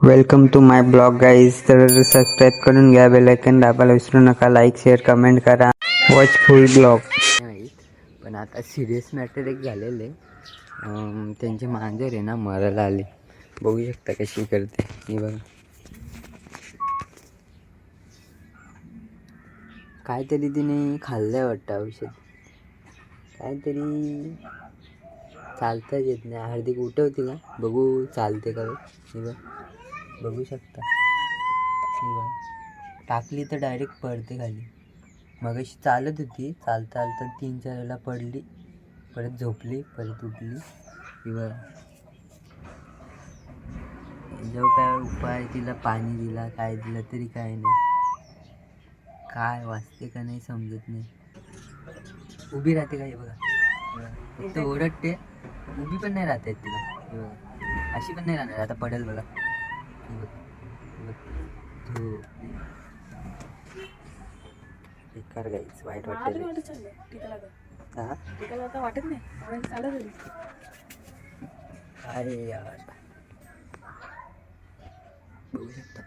Welcome to my blog guys. तर subscribe करून घ्या, बेल आयकॉन दाबायला विसरू नका. लाईक शेअर कमेंट करा. Watch full blog. पण आता सिरियस मॅटर एक झालेलं आहे. त्यांची मांजर आहे ना मरायला आली. बघू शकता कशी करते ही बघा. काहीतरी तिने खाल्लंय वाटतं औषध. काहीतरी चालताच येत नाही. हार्दिक उठवते का बघू चालते का. हे बघ बघू शकता. हे बघ टाकली तर डायरेक्ट पडते खाली. मगाशी चालत होती, चालता चालता 3-4 वेळेला पडली, परत झोपली, परत उठली. किंवा जो काय उपाय तिला पाणी दिला, काय दिलं तरी काय नाही. काय वाचते का नाही समजत नाही. उभी राहते का हे बघा. फक्त ओरडते, उभी पण नाही राहते तिला. हे बघा अशी पण नाही राहणार. आता पडेल बघा. हे बघ बेकार गाईच. वाईट वाटत नाही. अरे यार बघू शकता.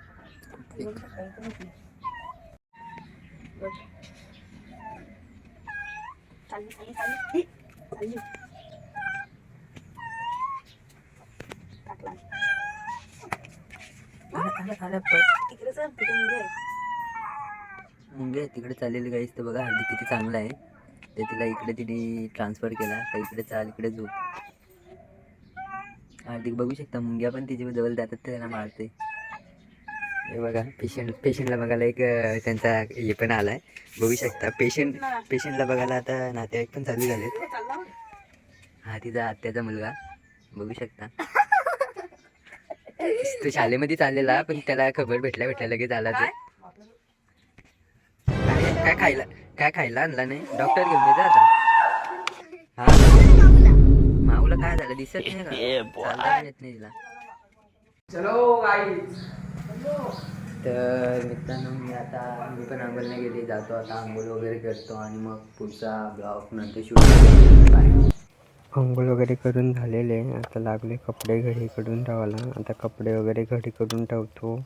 मुंगे तिकडे चाललेली गाईस तर बघा. हल्ली किती चांगला आहे. ते तिला इकडे तिने ट्रान्सफर केला तर इकडे चाल, इकडे झोप. हार्दिक बघू शकता. मुंग्या पण तिच्या जवळ जातात तर त्यांना मारते. हे बघा पेशंटला बघायला एक त्यांचा हे पण आलाय. बघू शकता. पेशंटला बघायला आता नातेवाईक पण चालू झालेत. हा तिचा आत्याचा मुलगा बघू शकता. तो शाळेमध्ये चाललेला पण त्याला खबर भेटल्या लगेच आला. ते काय खायला आणला नाही. डॉक्टर घेऊन येते आता. हा माऊला काय झालं दिसत नाही का. चालता येत नाही तिला. तर मित्रांनो मी पण आंघोळला गेले. जातो आता आंघोळ वगैरे करतो आणि मग पुढचा ब्लॉग नंतर शूट. बाय. आंघोळ वगैरे करून झालेले. आता लागले कपडे घडी करून ठेवायला. आता कपडे वगैरे घडी करून ठेवतो.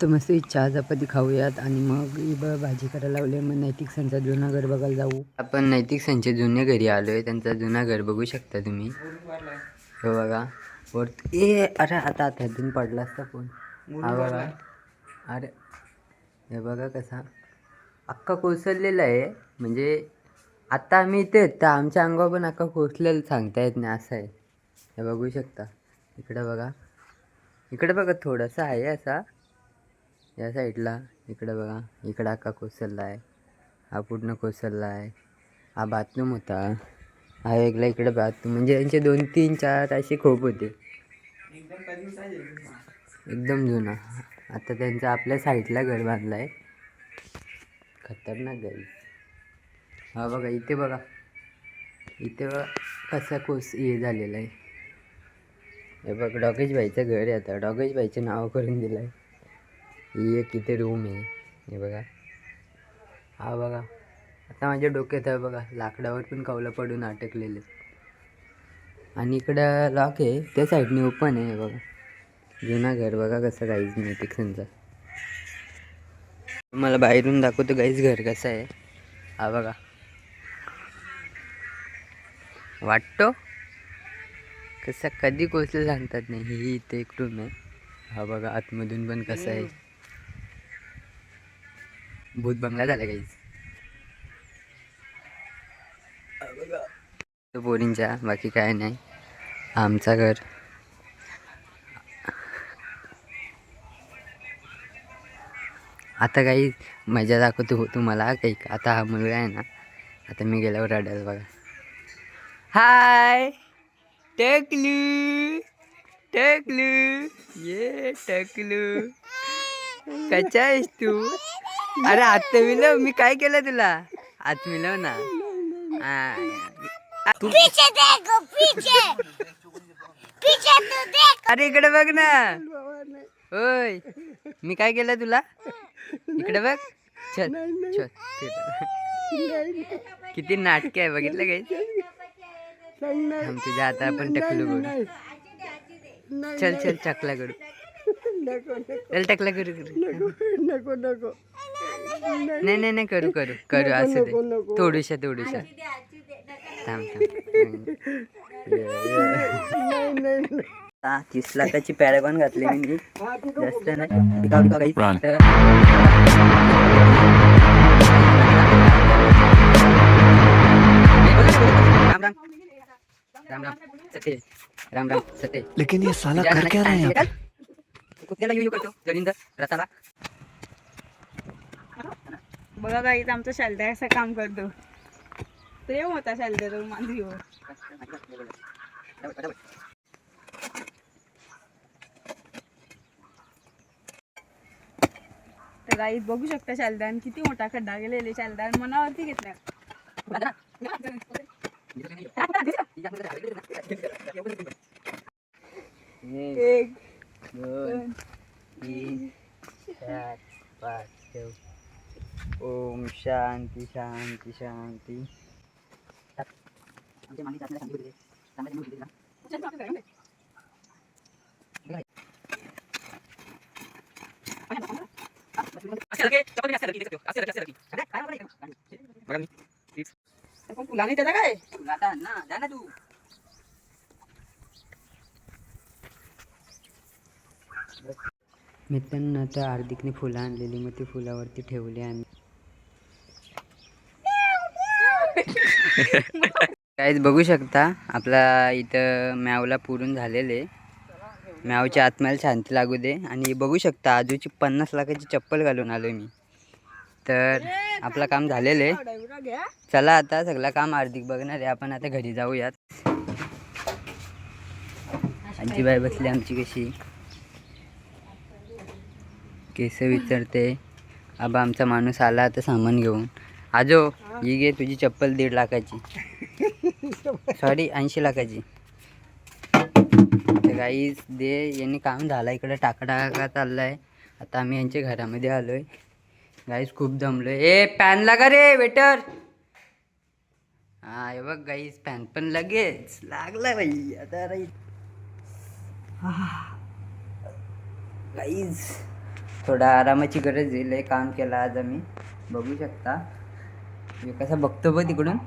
तर मस्त चहा चपाती खाऊयात आणि मग भाजी करायला लावली. मग नैतिक संचा जुना घर बघायला जाऊ. आपण नैतिक संच्या जुन्या घरी आलोय. त्यांचा जुना घर बघू शकता तुम्ही. हे बघा अरे आता दिन पडला असता फोन. हा बघा. अरे हे बघा कसा अख्खा कोसळलेला आहे. म्हणजे आता आम्ही इथे तर आमच्या अंगावर पण अख्खा कोसळलेलं सांगता येत नाही असं आहे. हे बघू शकता. इकडे बघा थोडासा आहे असा या साईडला. इकडे बघा इकडे अख्खा कोसळला आहे. हा पूर्ण कोसळला आहे. हा बाथरूम होता. हा वेगळा इकडे बाथरूम. म्हणजे यांचे 2-3-4 असे खोप होते. एकदम जुना. आता त्यांचं आपल्या साईडला घर बांधलं आहे. खतरनाक गाई. हा बघा इथे बघा. इथे कसा हे झालेला आहे. हे बघ डॉगेश भाईचं घर आहे. आता डॉगेश भाईचं नाव करून दिलं आहे. ही एक इथे रूम आहे. हे बघा. हा बघा आता माझ्या डोक्यात आहे बघा. लाकडावर पण कवलं पडून अटकलेले. आणि इकडं लॉक आहे. त्या साईडने ओपन आहे. हे बघा जुना घर बघा कसं गाईज नैतिक संचा. मला बाहेरून दाखवतो गाईज घर कसं आहे. हा बघा वाटतो कसं कधी कोसलं सांगतात नाही. ही इथे एक रूम आहे. हा बघा आतमधून पण कसं आहे. भूत बंगला झाला गाईज. पोरींच्या बाकी काय नाही. आमचा घर आता काही मजा दाखवतो तुम्हाला. काही आता हा मुलगा आहे ना. आता मी गेल्यावर रडायला बघा. हाय टकलू ये टकलू कचा आहेस तू. अरे हात मिलव. मी काय केलं तुला. हात मिलव ना. अरे इकडे बघ ना. होय मी काय केलं तुला. इकडे बघ. चल चल किती नाटक आहे बघितलं काही. थांब तुझ्या आता आपण टकलू करू. चल चल टकला करू. चल टकला करू करू. नाही नाही नाही करू करू करू असू दे. थोडीशा थोडीशा थांब थांब. 30 लाखाची पॅरागॉन घातली मी. जास्त नाही. राम राम सते. राम राम सते. लेकिन ये साला कर क्या रहे हैं? कुत्त्याला यू करतो जलिंदर रसाला. बघा गाईच आमचा शेल्टर असं काम करतो. प्रेम होता शेल्टर मांजरीवर. तर गाईत बघू शकता शेल्टर किती मोठा खड्डा गेलेले. शेल्टर मनावरती घेतल्या. एक 2 3 4 5 ओम शांती शांती शांती. फुला नाही त्याचा काय जा ना तू. मित्रांनो तर हार्दिकने फुलं आणलेली मग ती फुलावरती ठेवली आम्ही. काहीच बघू शकता आपला इथं मॅवला पुरून झालेले. मॅवच्या आत्म्याला शांती लागू दे. आणि बघू शकता आजूची 50 लाखाची चप्पल घालून आलो मी. तर आपलं काम झालेलं आहे. चला आता सगळं काम हार्दिक बघणार आहे. आपण आता घरी जाऊयात. आजीबाई बसली आमची कशी केस विचारते. आबा आमचा माणूस आला आता सामान घेऊन. आजो ही घे तुझी चप्पल 1.5 लाखाची. सॉरी 80 लाखाची. तर गाईस दे यांनी काम झाला. इकडे टाका चाललाय. आता आम्ही यांच्या घरामध्ये आलोय. गाईस खूप दमलोय. ए पॅन लागा रे वेटर. हा हे बघ गाईस पॅन पण लगेच लागला बाई. आता गाईस थोडा आरामाची गरज आहे. लय काम केलं आज आम्ही. बघू शकता कसा बघतो बघ तिकडून.